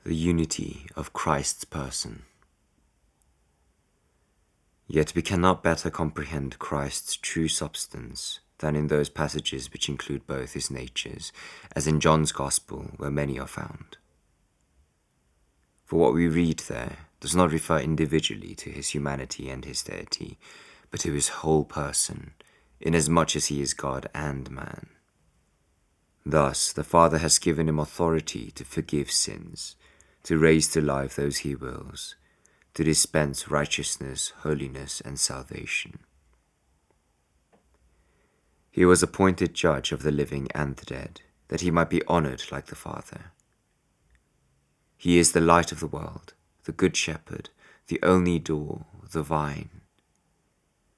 the unity of Christ's person. Yet we cannot better comprehend Christ's true substance than in those passages which include both his natures, as in John's Gospel, where many are found. For what we read there does not refer individually to his humanity and his deity, but to his whole person, inasmuch as he is God and man. Thus, the Father has given him authority to forgive sins, to raise to life those he wills, to dispense righteousness, holiness, and salvation. He was appointed judge of the living and the dead, that he might be honored like the Father. He is the light of the world, the good shepherd, the only door, the vine.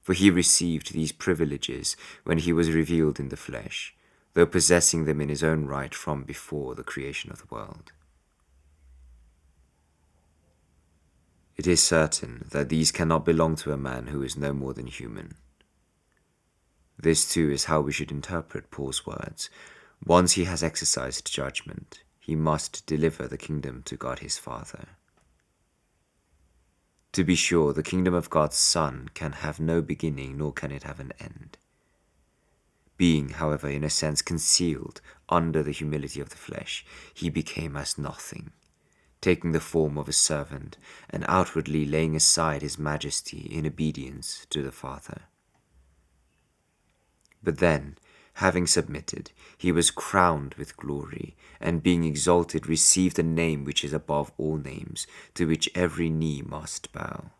For he received these privileges when he was revealed in the flesh, though possessing them in his own right from before the creation of the world. It is certain that these cannot belong to a man who is no more than human. This too is how we should interpret Paul's words. Once he has exercised judgment, he must deliver the kingdom to God his Father. To be sure, the kingdom of God's Son can have no beginning, nor can it have an end. Being, however, in a sense concealed under the humility of the flesh, he became as nothing, taking the form of a servant, and outwardly laying aside his majesty in obedience to the Father. But then, having submitted, he was crowned with glory, and being exalted received a name which is above all names, to which every knee must bow.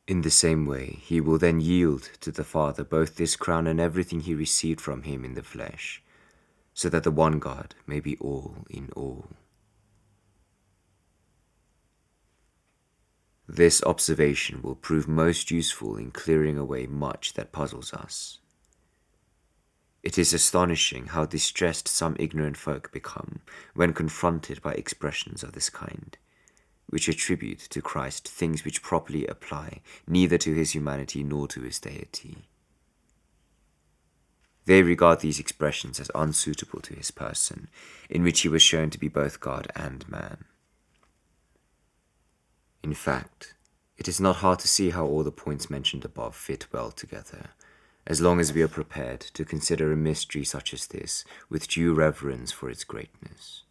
In the same way, he will then yield to the Father both this crown and everything he received from him in the flesh, so that the one God may be all in all. This observation will prove most useful in clearing away much that puzzles us. It is astonishing how distressed some ignorant folk become when confronted by expressions of this kind, which attribute to Christ things which properly apply neither to his humanity nor to his deity. They regard these expressions as unsuitable to his person, in which he was shown to be both God and man. In fact, it is not hard to see how all the points mentioned above fit well together, as long as we are prepared to consider a mystery such as this with due reverence for its greatness.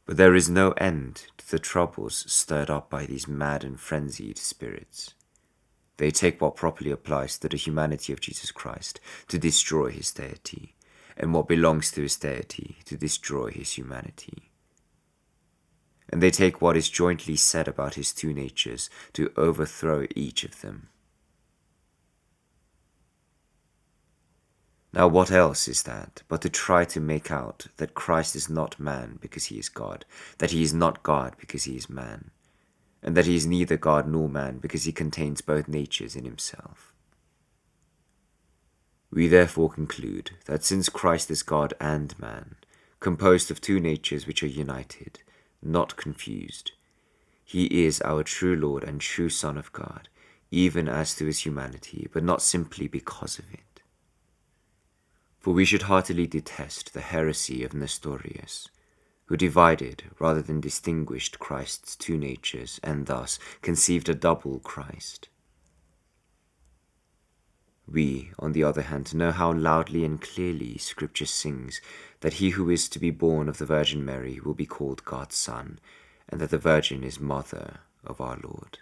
But there is no end to the troubles stirred up by these mad and frenzied spirits. They take what properly applies to the humanity of Jesus Christ to destroy his deity, and what belongs to his deity to destroy his humanity. And they take what is jointly said about his two natures to overthrow each of them. Now what else is that but to try to make out that Christ is not man because he is God, that he is not God because he is man, and that he is neither God nor man because he contains both natures in himself. We therefore conclude that since Christ is God and man, composed of two natures which are united, not confused, he is our true Lord and true Son of God, even as to his humanity, but not simply because of it. For we should heartily detest the heresy of Nestorius, who divided rather than distinguished Christ's two natures, and thus conceived a double Christ. We, on the other hand, know how loudly and clearly Scripture sings that he who is to be born of the Virgin Mary will be called God's Son, and that the Virgin is mother of our Lord.